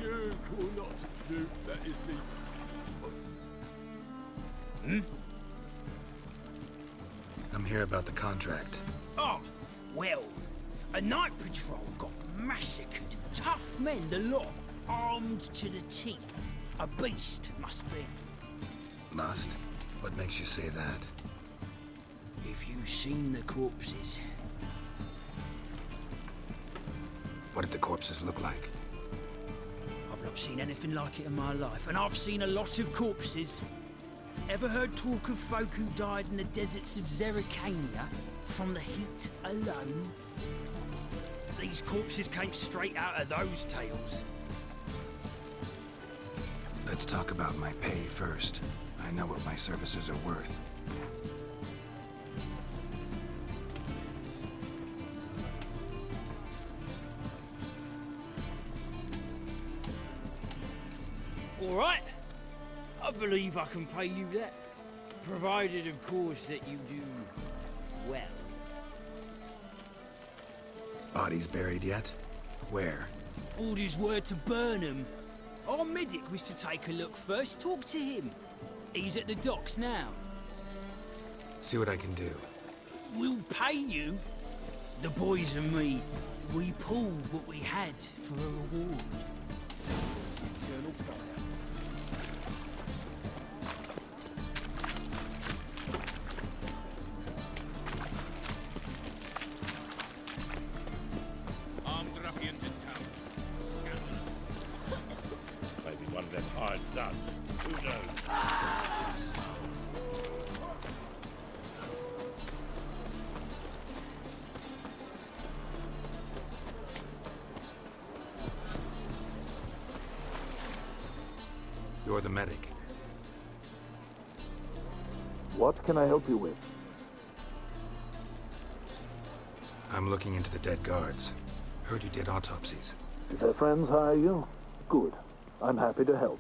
you or not. No, that is the... I'm here about the contract. Oh, well, a night patrol got massacred. Tough men, the lot, armed to the teeth. A beast, must be. Must? What makes you say that? If you've seen the corpses. What did the corpses look like? I've not seen anything like it in my life, and I've seen a lot of corpses. Ever heard talk of folk who died in the deserts of Zerrikania from the heat alone? These corpses came straight out of those tales. Let's talk about my pay first. I know what my services are worth. All right. I believe I can pay you that. Provided, of course, that you do well. Bodies buried yet? Where? Orders were to burn them. Our medic was to take a look first. Talk to him. He's at the docks now. See what I can do. We'll pay you. The boys and me, we pulled what we had for a reward. Eternal fire. Armed ruffians in town. Scandalous. Maybe one of them hired thugs. Who knows? You're the medic. What can I help you with? I'm looking into the dead guards. Heard you did autopsies. Did their friends hire you? Good. I'm happy to help.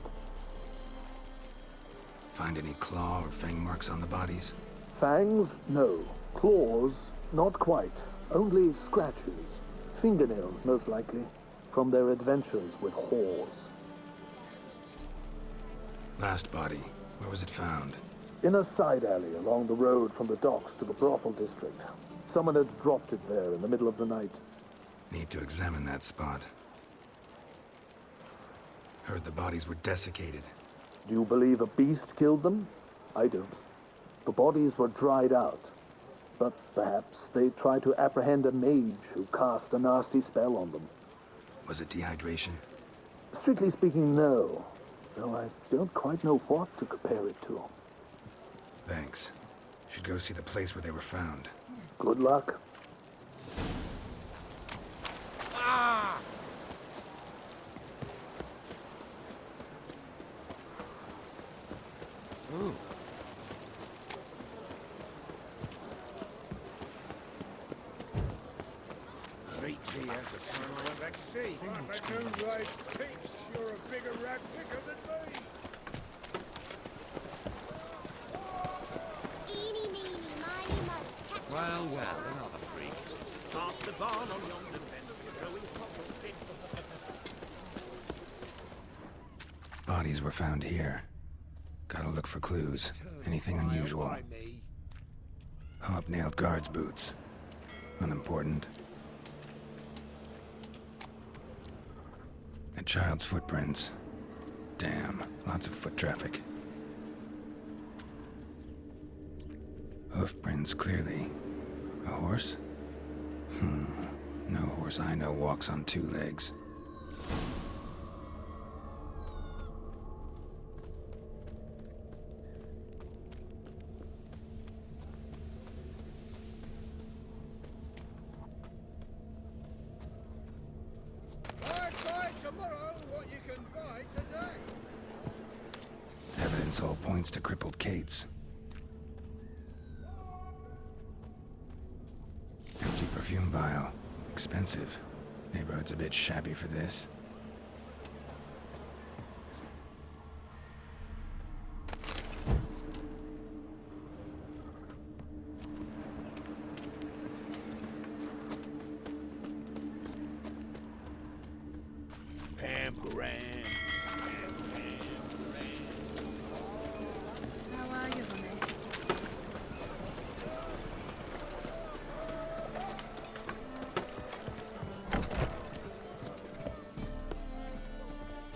Find any claw or fang marks on the bodies? Fangs? No. Claws? Not quite. Only scratches. Fingernails, most likely. From their adventures with whores. Last body. Where was it found? In a side alley along the road from the docks to the brothel district. Someone had dropped it there in the middle of the night. Need to examine that spot. Heard the bodies were desiccated. Do you believe a beast killed them? I don't. The bodies were dried out. But perhaps they tried to apprehend a mage who cast a nasty spell on them. Was it dehydration? Strictly speaking, no. Though I don't quite know what to compare it to. Thanks. Should go see the place where they were found. Good luck. Great tea as a son I went back to sea. Right, thinks you're a bigger rat picker than me. Eeny, meeny, miny, mo. Well, another freak. Past the barn on yonder bend, growing copper since. Bodies were found here. Gotta look for clues. Anything unusual. Why me? Hobnailed guards' boots. Unimportant. A child's footprints. Damn, lots of foot traffic. Hoof prints, clearly. A horse? No horse I know walks on two legs. Buy tomorrow what you can buy today. Evidence all points to crippled Kate's. Empty perfume vial. Expensive. Neighborhood's a bit shabby for this. Pamperan.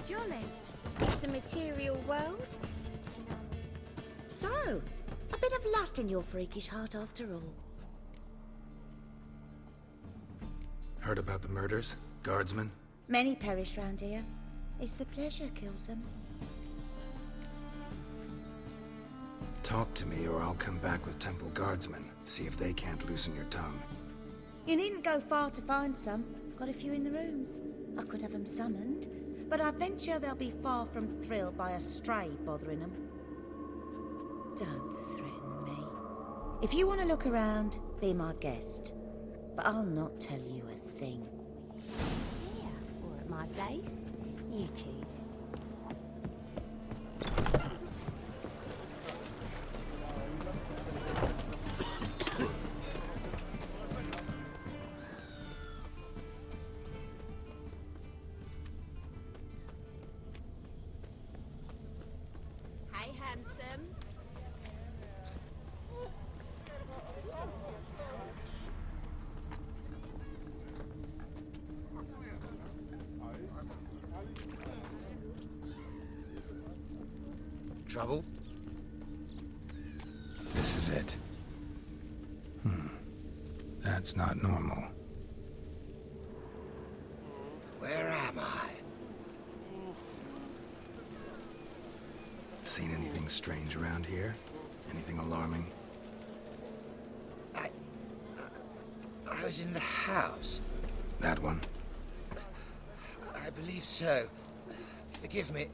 jolly. It's the material world. So, a bit of lust in your freakish heart after all. Heard about the murders? Guardsmen? Many perish round here. It's the pleasure kills them. Talk to me or I'll come back with temple guardsmen. See if they can't loosen your tongue. You needn't go far to find some. Got a few in the rooms. I could have them summoned, but I venture they'll be far from thrilled by a stray bothering them. Don't threaten me. If you want to look around, be my guest. But I'll not tell you a thing. Here, or at my place. You choose. Hey, handsome. Trouble? This is it. That's not normal. Where am I? Seen anything strange around here? Anything alarming? I was in the house. That one? I believe so. Forgive me.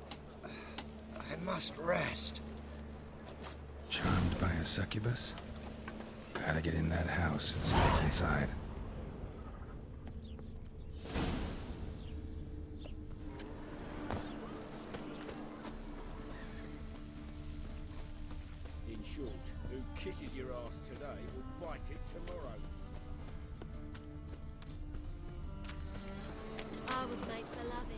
I must rest. Charmed by a succubus? Gotta get in that house and see what's inside. In short, who kisses your ass today will bite it tomorrow. I was made for loving.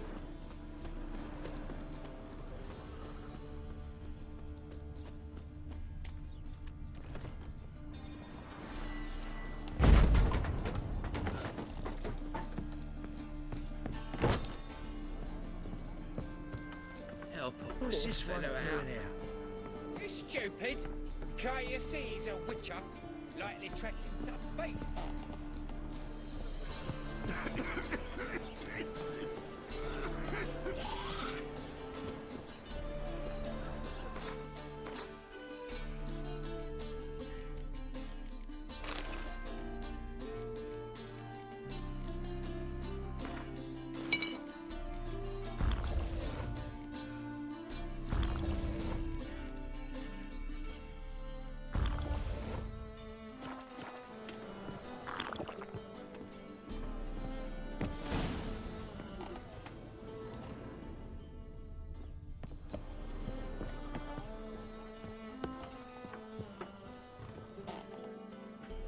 Help. What's this fellow out here? You stupid! Can't you see he's a witcher? Likely tracking some beast.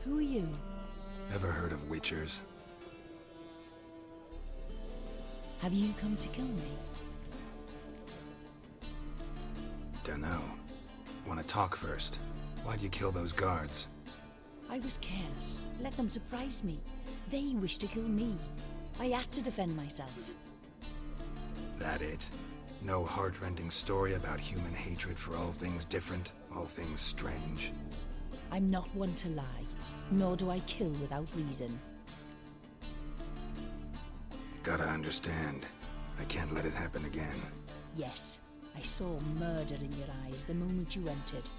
Who are you? Ever heard of witchers? Have you come to kill me? Dunno. Wanna talk first? Why'd you kill those guards? I was careless. Let them surprise me. They wished to kill me. I had to defend myself. That it? No heart-rending story about human hatred for all things different, all things strange? I'm not one to lie, nor do I kill without reason. Gotta understand. I can't let it happen again. Yes, I saw murder in your eyes the moment you entered.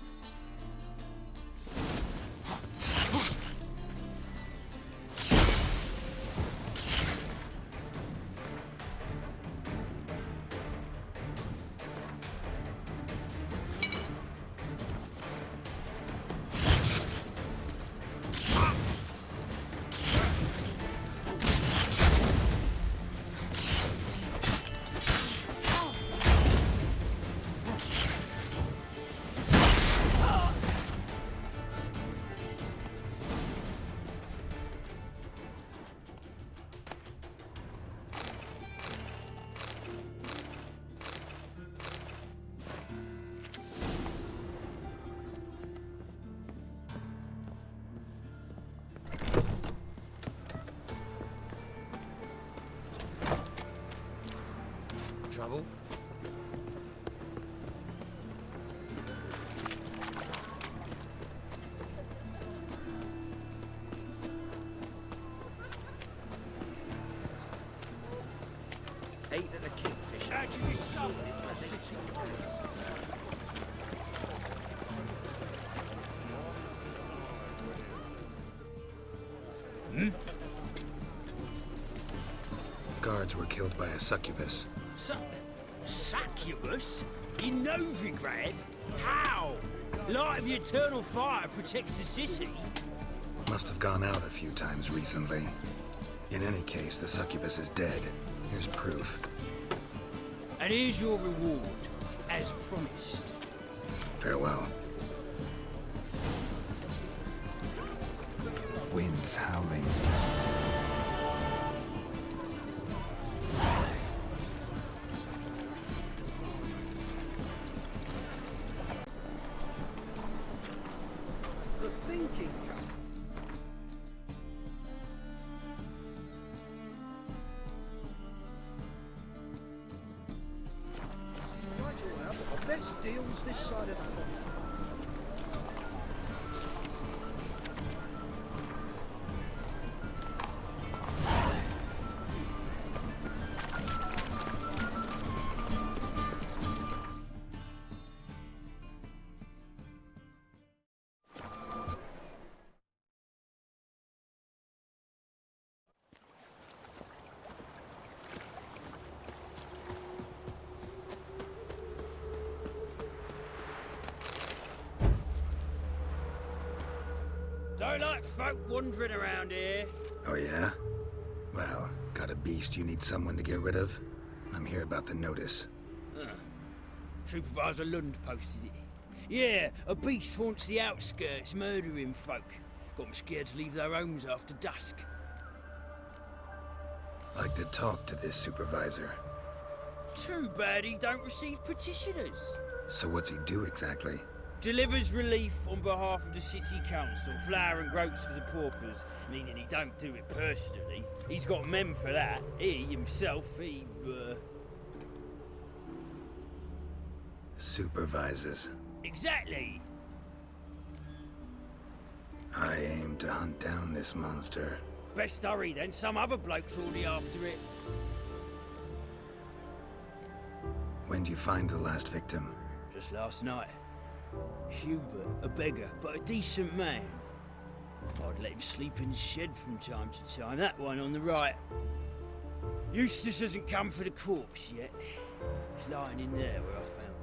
careful. Eight of the kingfisher. How do you discover the city? Guards were killed by a succubus. Sakkubus? In Novigrad? How? Light of the eternal fire protects the city? Must have gone out a few times recently. In any case, the succubus is dead. Here's proof. And here's your reward, as promised. Farewell. Winds howling. The thinking cousin. Right all out, the best deals this side of the continent. Don't like folk wandering around here. Oh yeah? Well, got a beast you need someone to get rid of? I'm here about the notice. Supervisor Lund posted it. Yeah, a beast haunts the outskirts, murdering folk. Got them scared to leave their homes after dusk. Like to talk to this supervisor. Too bad he don't receive petitioners. So what's he do exactly? Delivers relief on behalf of the city council, flour and groats for the paupers, meaning he don't do it personally. He's got men for that. He, himself, Supervises. Exactly. I aim to hunt down this monster. Best hurry then, some other bloke's already after it. When do you find the last victim? Just last night. Hubert, a beggar, but a decent man. I'd let him sleep in the shed from time to time, that one on the right. Eustace hasn't come for the corpse yet. It's lying in there where I found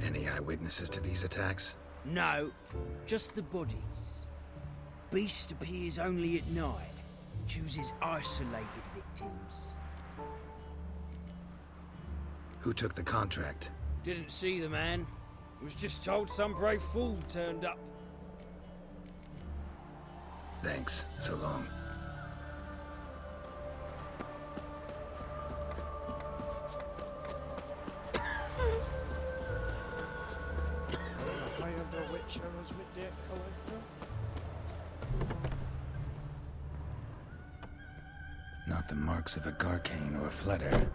it. Any eyewitnesses to these attacks? No, just the bodies. Beast appears only at night, chooses isolated victims. Who took the contract? Didn't see the man. Was just told some brave fool turned up. Thanks. So long. I am the witch and was with debt collector. Not the marks of a garcane or a flutter.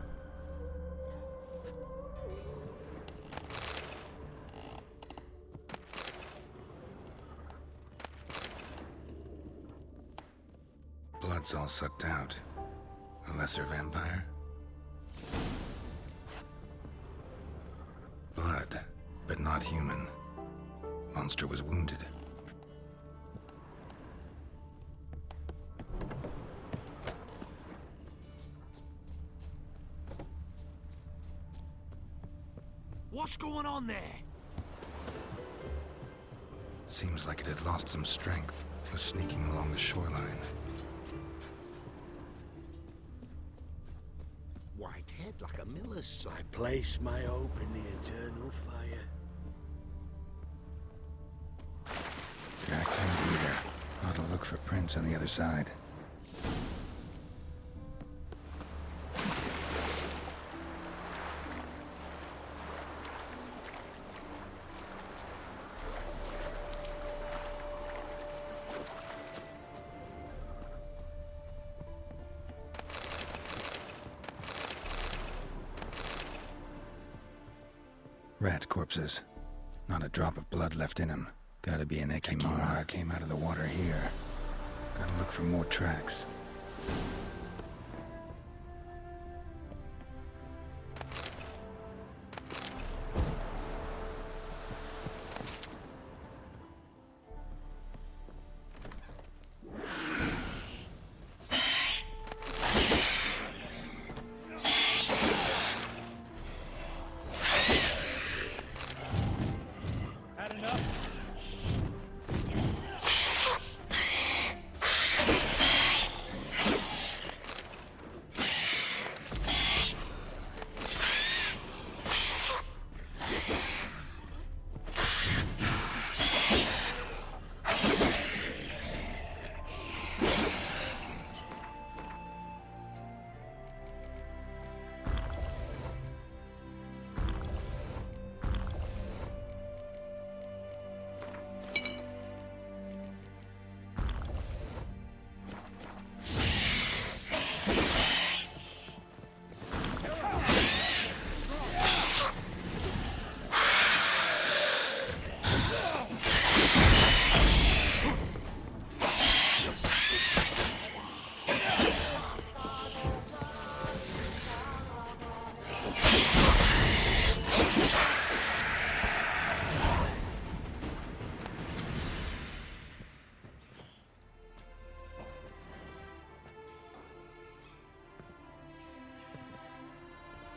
Blood's all sucked out. A lesser vampire? Blood, but not human. Monster was wounded. What's going on there? Seems like it had lost some strength. Was sneaking along the shoreline. White head like a miller's son. I place my hope in the eternal fire. Back in here. Ought to look for prints on the other side. Rat corpses. Not a drop of blood left in them. Gotta be an Ekimmara came out of the water here. Gotta look for more tracks.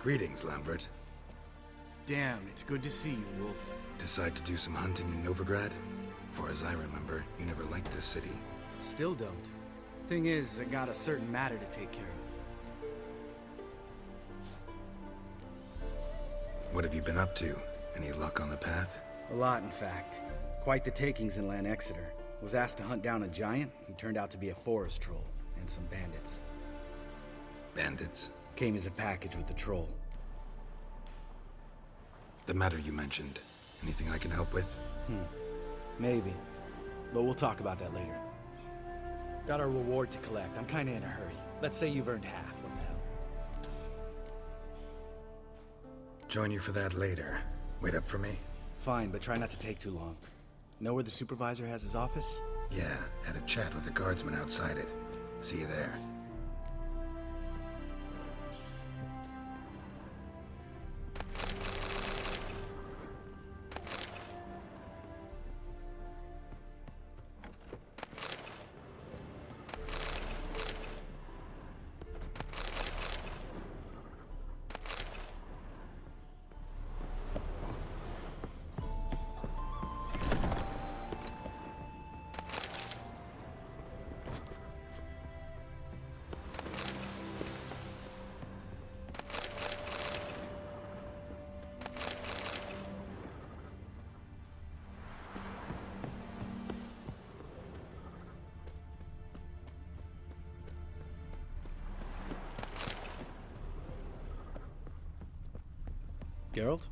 Greetings, Lambert. Damn, it's good to see you, Wolf. Decide to do some hunting in Novigrad? For as I remember, you never liked this city. Still don't. Thing is, I got a certain matter to take care of. What have you been up to? Any luck on the path? A lot, in fact. Quite the takings in Lan Exeter. Was asked to hunt down a giant, who turned out to be a forest troll, and some bandits. Bandits? Came as a package with the troll. The matter you mentioned. Anything I can help with? Maybe. But we'll talk about that later. Got our reward to collect. I'm kinda in a hurry. Let's say you've earned half. What the hell? Join you for that later. Wait up for me? Fine, but try not to take too long. Know where the supervisor has his office? Yeah, had a chat with the guardsman outside it. See you there. Geralt?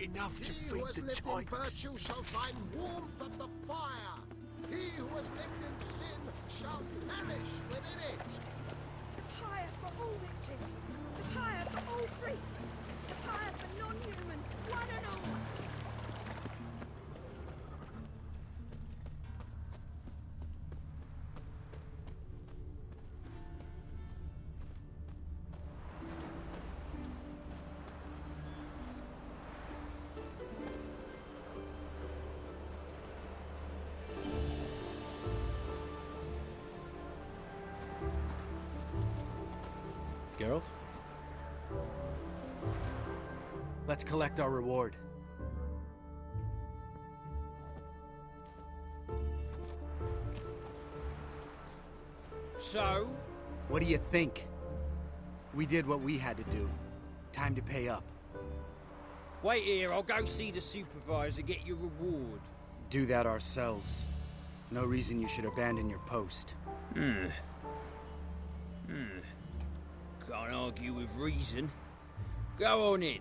Enough to feed the tigers. Virtue shall find warmth at the fire. He who has lived in sin shall perish within it. The pyre for all witches. The pyre for all freaks. The pyre for non-humans, one and all. Geralt? Let's collect our reward. So? What do you think? We did what we had to do. Time to pay up. Wait here, I'll go see the supervisor, get your reward. Do that ourselves. No reason you should abandon your post. Can't argue with reason. Go on in.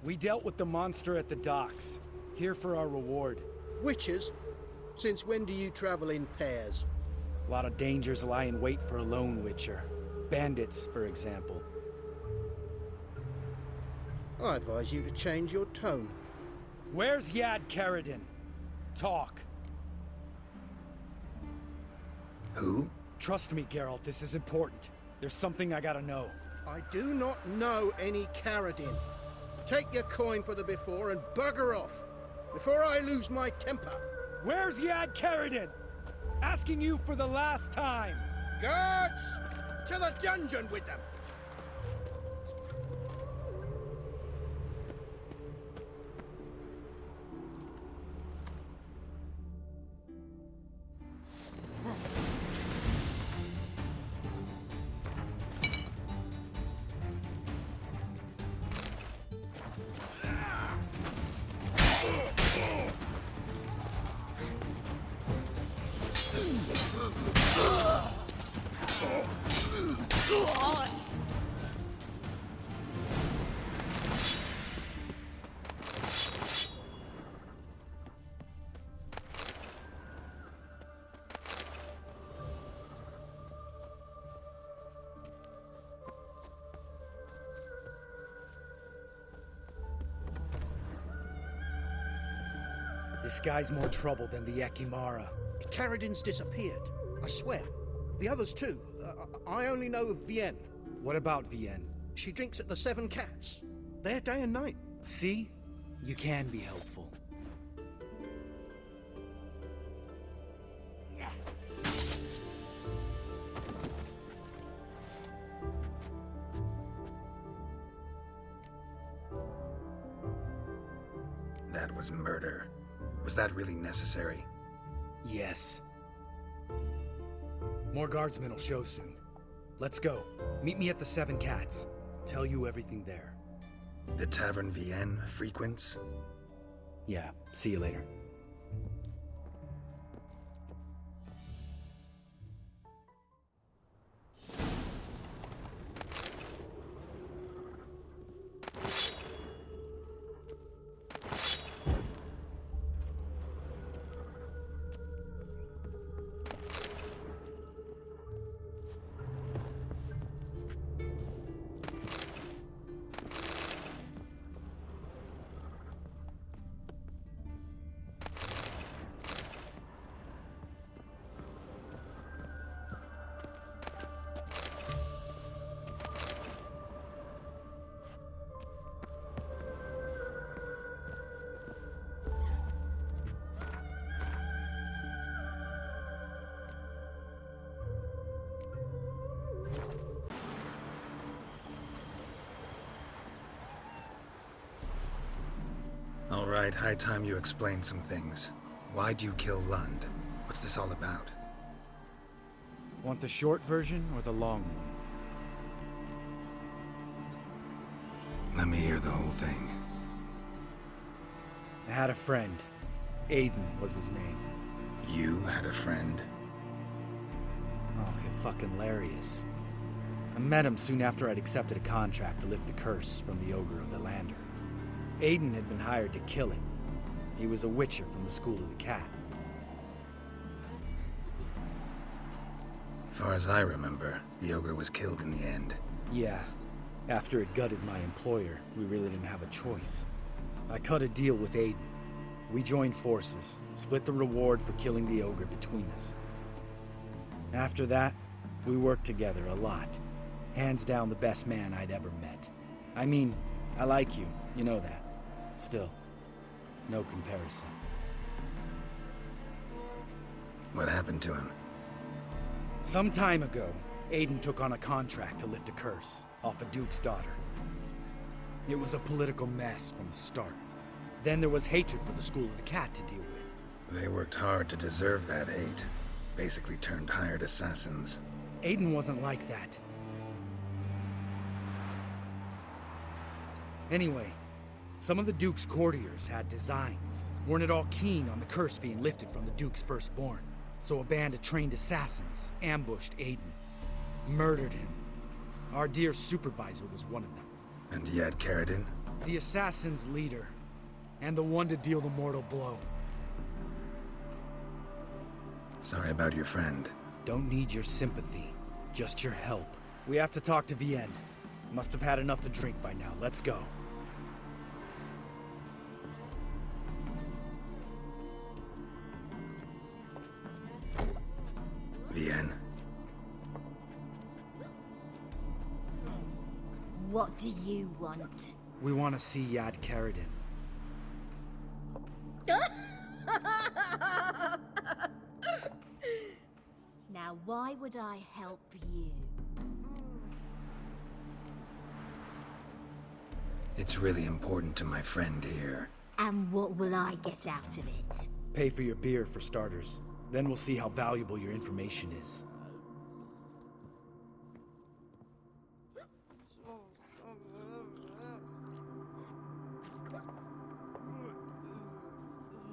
We dealt with the monster at the docks. Here for our reward. Witches? Since when do you travel in pairs? A lot of dangers lie in wait for a lone witcher. Bandits, for example. I advise you to change your tone. Where's Jad Karadin? Talk. Who? Trust me, Geralt, this is important. There's something I gotta know. I do not know any Karadin. Take your coin for the before and bugger off, before I lose my temper. Where's Jad Karadin? Asking you for the last time. Guards! To the dungeon with them! This guy's more trouble than the Ekimmara. Karadin's disappeared, I swear. The others too. I only know of Vienne. What about Vienne? She drinks at the Seven Cats. There day and night. See? You can be helpful. That was murder. Was that really necessary? Yes. More guardsmen will show soon. Let's go. Meet me at the Seven Cats. Tell you everything there. The Tavern Vienne frequents? Yeah, see you later. All right, high time you explain some things. Why'd you kill Lund? What's this all about? Want the short version or the long one? Let me hear the whole thing. I had a friend. Aiden was his name. You had a friend? Oh, fucking hilarious. I met him soon after I'd accepted a contract to lift the curse from the Ogre of Elander. Aiden had been hired to kill him. He was a witcher from the School of the Cat. Far as I remember, the ogre was killed in the end. Yeah. After it gutted my employer, we really didn't have a choice. I cut a deal with Aiden. We joined forces, split the reward for killing the ogre between us. After that, we worked together a lot. Hands down the best man I'd ever met. I mean, I like you, you know that. Still, no comparison. What happened to him? Some time ago, Aiden took on a contract to lift a curse off a duke's daughter. It was a political mess from the start. Then there was hatred for the School of the Cat to deal with. They worked hard to deserve that hate. Basically turned hired assassins. Aiden wasn't like that. Anyway, some of the Duke's courtiers had designs. Weren't at all keen on the curse being lifted from the Duke's firstborn. So a band of trained assassins ambushed Aiden. Murdered him. Our dear supervisor was one of them. And Jad Karadin? The assassin's leader, and the one to deal the mortal blow. Sorry about your friend. Don't need your sympathy, just your help. We have to talk to Vienne. Must have had enough to drink by now. Let's go. Vienne. What do you want? We want to see Jad Karadin. Now, why would I help you? It's really important to my friend here. And what will I get out of it? Pay for your beer, for starters. Then we'll see how valuable your information is.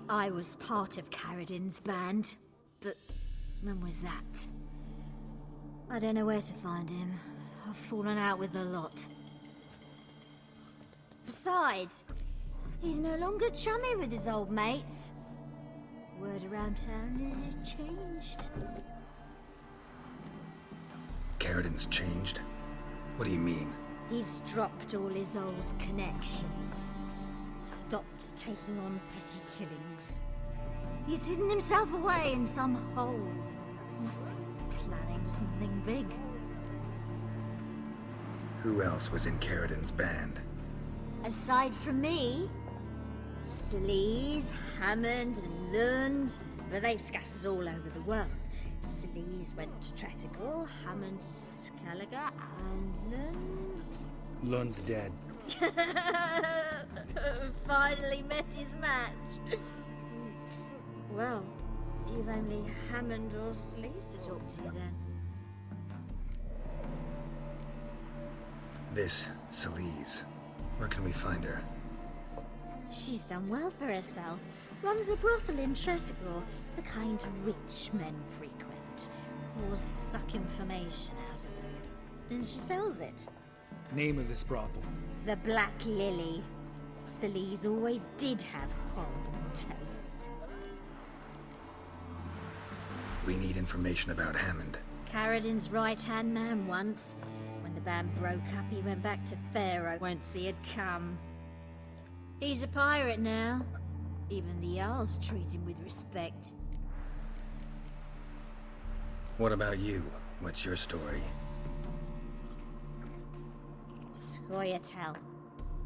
I was part of Karadin's band, but when was that? I don't know where to find him. I've fallen out with a lot. Besides, he's no longer chummy with his old mates. Word around town is he's changed. Karadin's changed? What do you mean? He's dropped all his old connections. Stopped taking on petty killings. He's hidden himself away in some hole. Must be planning something big. Who else was in Karadin's band? Aside from me, Sleaze, Hammond and Lund, but they've scattered all over the world. Sleaze went to Tretigor, Hammond to Skellige, and Lund... Lund's dead. Finally met his match. Well, you've only Hammond or Sleaze to talk to then. This Sleaze. Where can we find her? She's done well for herself. Runs a brothel in Tretigor, the kind rich men frequent. Whores suck information out of them. Then she sells it. Name of this brothel? The Black Lily. Sleaze always did have horrible taste. We need information about Hammond. Karadin's right-hand man once. When the band broke up, he went back to Pharaoh once he had come. He's a pirate now. Even the Jarls treat him with respect. What about you? What's your story? Scoia'tael.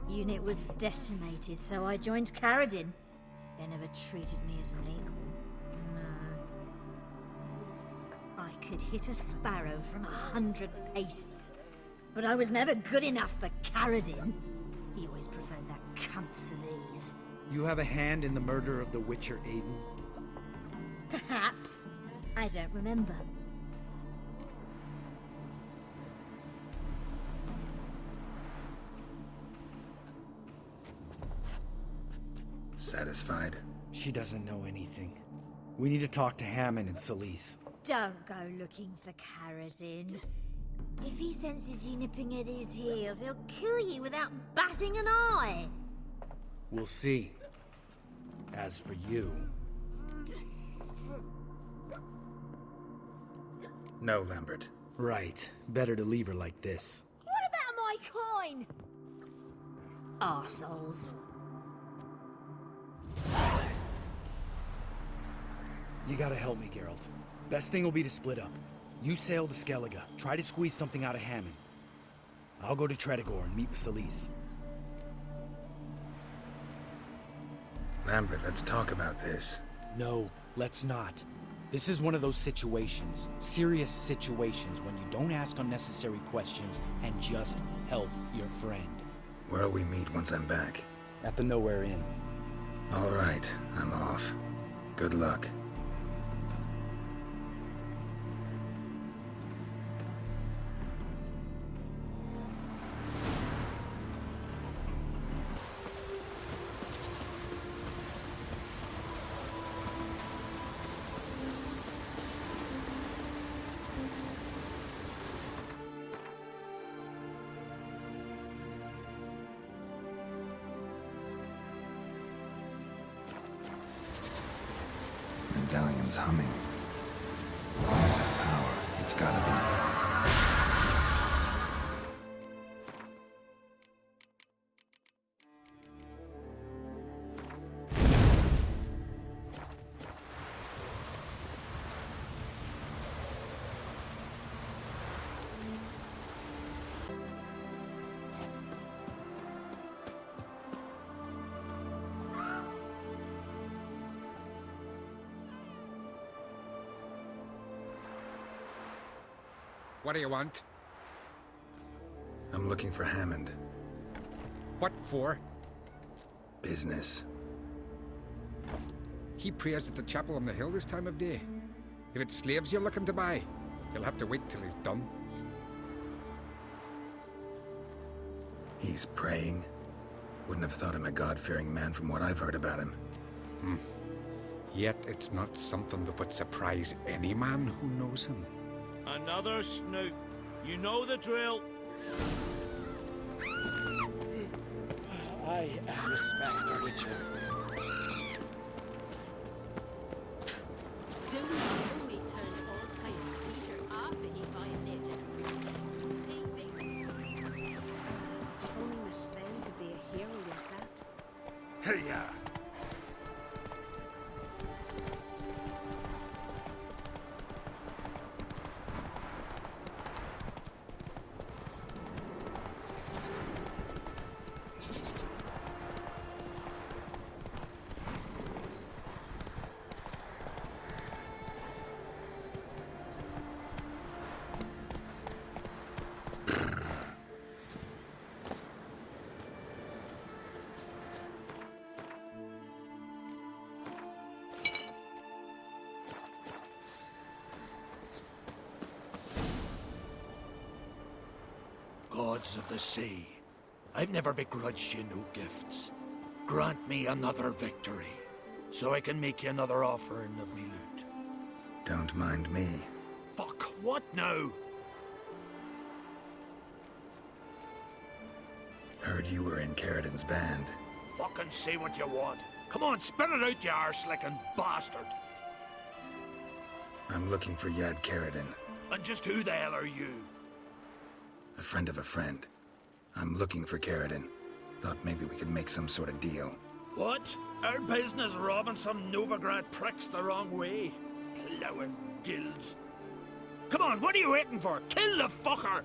Unit was decimated, so I joined Karadin. They never treated me as an equal. No. I could hit a sparrow from 100 paces. But I was never good enough for Karadin. He always preferred that cunt Sleaze. You have a hand in the murder of the Witcher Aiden? Perhaps. I don't remember. Satisfied? She doesn't know anything. We need to talk to Hammond and Sleaze. Don't go looking for Karadin. If he senses you nipping at his heels, he'll kill you without batting an eye. We'll see. As for you... No, Lambert. Right. Better to leave her like this. What about my coin? Arseholes. You gotta help me, Geralt. Best thing will be to split up. You sail to Skellige, try to squeeze something out of Hammond. I'll go to Tretigor and meet with Sleaze. Lambert, let's talk about this. No, let's not. This is one of those situations, serious situations, when you don't ask unnecessary questions and just help your friend. Where'll we meet once I'm back? At the Nowhere Inn. All right, I'm off. Good luck. medallion's humming. Massive power, it's gotta be. What do you want? I'm looking for Hammond. What for? Business. He prays at the chapel on the hill this time of day. If it's slaves you're looking to buy, you'll have to wait till he's done. He's praying? Wouldn't have thought him a God-fearing man from what I've heard about him. Yet it's not something that would surprise any man who knows him. Another snoop. You know the drill. I respect the Witcher. Do not only turn old pious Peter after he violated he thinks. If only Miss Sven could be a hero like that. Hey-ya! Gods of the sea, I've never begrudged you no gifts. Grant me another victory, so I can make you another offering of me loot. Don't mind me. Fuck, what now? Heard you were in Karadin's band. Fucking say what you want. Come on, spit it out, you arse-licking bastard. I'm looking for Jad Karadin. And just who the hell are you? A friend of a friend. I'm looking for Karadin. Thought maybe we could make some sort of deal. What? Our business robbing some Novigrad pricks the wrong way? Plowing guilds. Come on, what are you waiting for? Kill the fucker!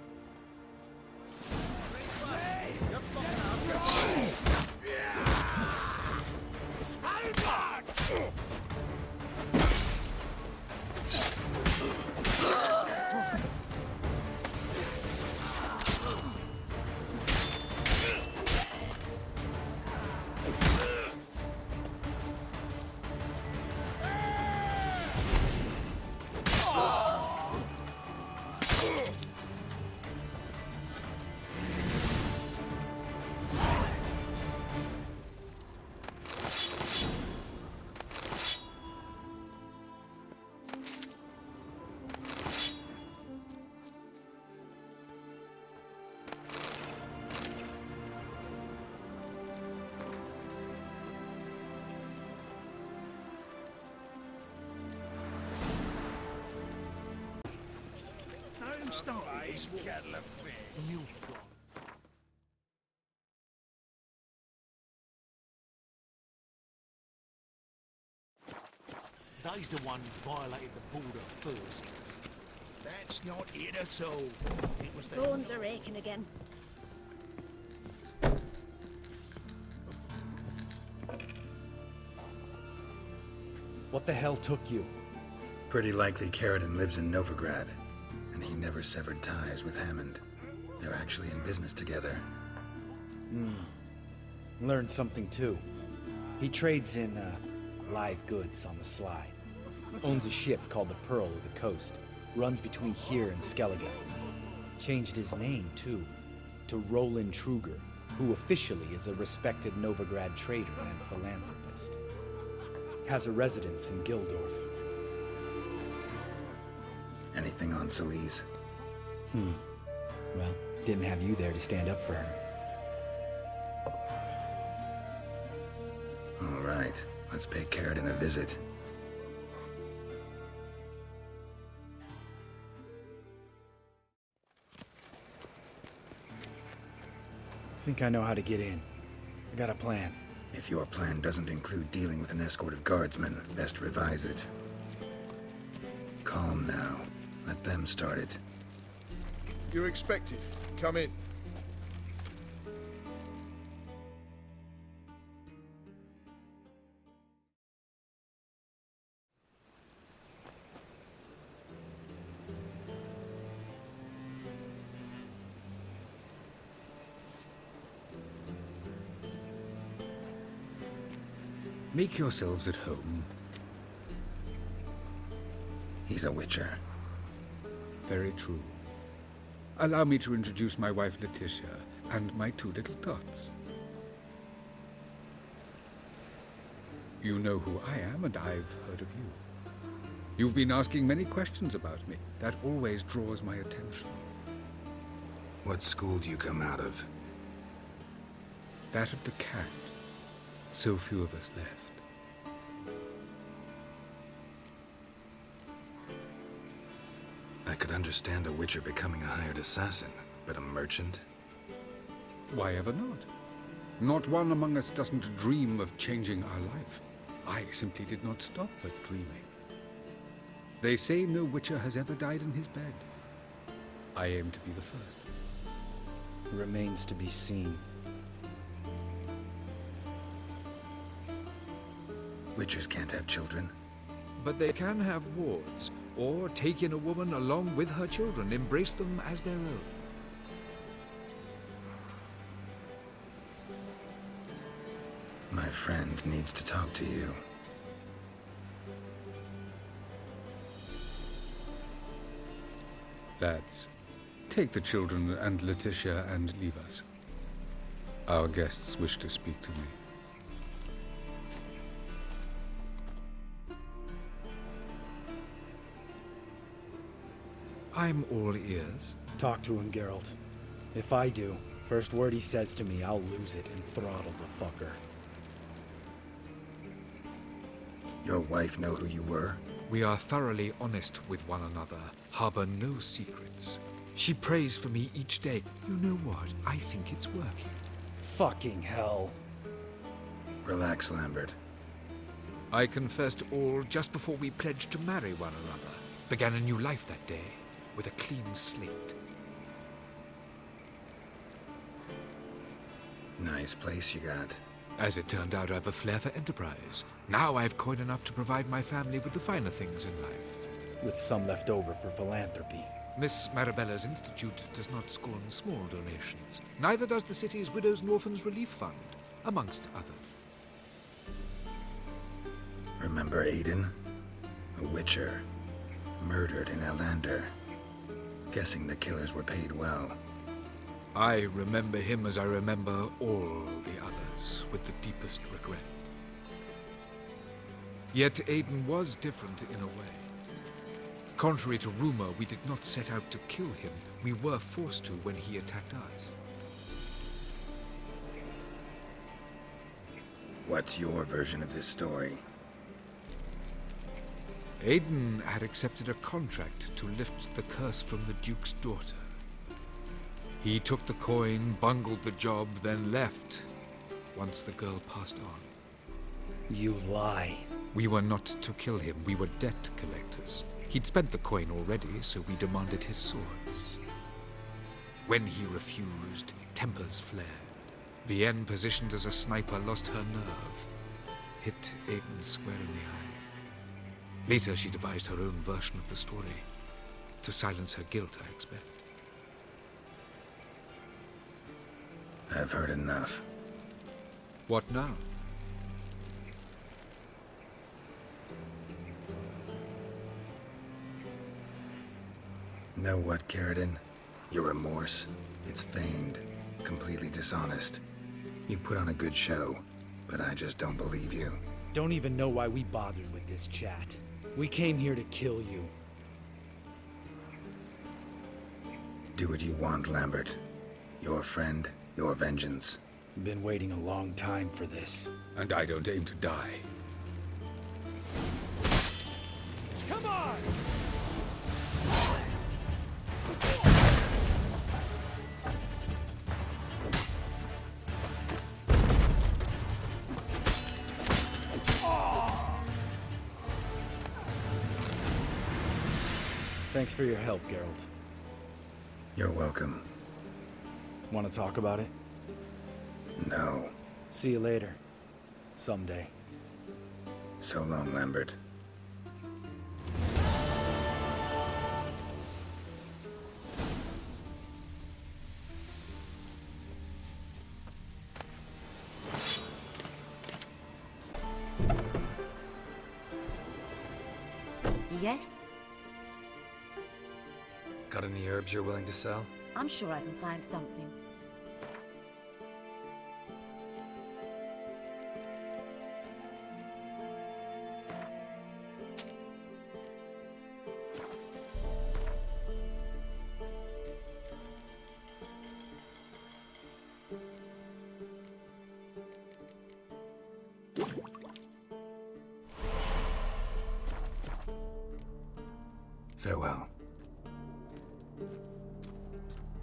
Stop this kettle of fish. You've gone. They's the one who violated the border first. That's not it at all. It was the... Bones are aching again. What the hell took you? Pretty likely Karadin lives in Novigrad. And he never severed ties with Hammond. They're actually in business together. Learned something too. He trades in live goods on the sly. Owns a ship called the Pearl of the Coast. Runs between here and Skellige. Changed his name too, to Roland Truger, who officially is a respected Novigrad trader and philanthropist. Has a residence in Gildorf. Anything on Celise? Well, didn't have you there to stand up for her. All right, let's pay Karadin a visit. think I know how to get in. I got a plan. If your plan doesn't include dealing with an escort of guardsmen, best revise it. Calm now. Let them start it. You're expected. Come in. Make yourselves at home. He's a witcher. Very true. Allow me to introduce my wife Letitia and my two little tots. You know who I am, and I've heard of you. You've been asking many questions about me. That always draws my attention. What school do you come out of? That of the cat. So few of us left. I could understand a witcher becoming a hired assassin, but a merchant? Why ever not? Not one among us doesn't dream of changing our life. I simply did not stop at dreaming. They say no witcher has ever died in his bed. I aim to be the first. Remains to be seen. Witchers can't have children. But they can have wards, or take in a woman along with her children, embrace them as their own. My friend needs to talk to you. Lads, take the children and Letitia and leave us. Our guests wish to speak to me. I'm all ears. Talk to him, Geralt. If I do, first word he says to me, I'll lose it and throttle the fucker. Your wife know who you were? We are thoroughly honest with one another, harbor no secrets. She prays for me each day. You know what? I think it's working. Fucking hell. Relax, Lambert. I confessed all just before we pledged to marry one another. Began a new life that day, with a clean slate. Nice place you got. As it turned out, I have a flair for enterprise. Now I've coin enough to provide my family with the finer things in life. With some left over for philanthropy. Miss Marabella's institute does not scorn small donations. Neither does the city's Widows and Orphans Relief Fund, amongst others. Remember Aiden? A witcher. Murdered in Elander. Guessing the killers were paid well. I remember him as I remember all the others, with the deepest regret. Yet Aiden was different in a way. Contrary to rumor, we did not set out to kill him. We were forced to when he attacked us. What's your version of this story? Aiden had accepted a contract to lift the curse from the Duke's daughter. He took the coin, bungled the job, then left, once the girl passed on. You lie. We were not to kill him, we were debt collectors. He'd spent the coin already, so we demanded his swords. When he refused, tempers flared. Vienne, positioned as a sniper, lost her nerve. Hit Aiden square in the eye. Later, she devised her own version of the story. To silence her guilt, I expect. I've heard enough. What now? Know what, Karadin? Your remorse? It's feigned. Completely dishonest. You put on a good show, but I just don't believe you. Don't even know why we bothered with this chat. We came here to kill you. Do what you want, Lambert. Your friend, your vengeance. Been waiting a long time for this. And I don't aim to die. Come on! Thanks for your help, Geralt. You're welcome. Want to talk about it? No. See you later. Someday. So long, Lambert. Yes? Got any herbs you're willing to sell? I'm sure I can find something. Farewell.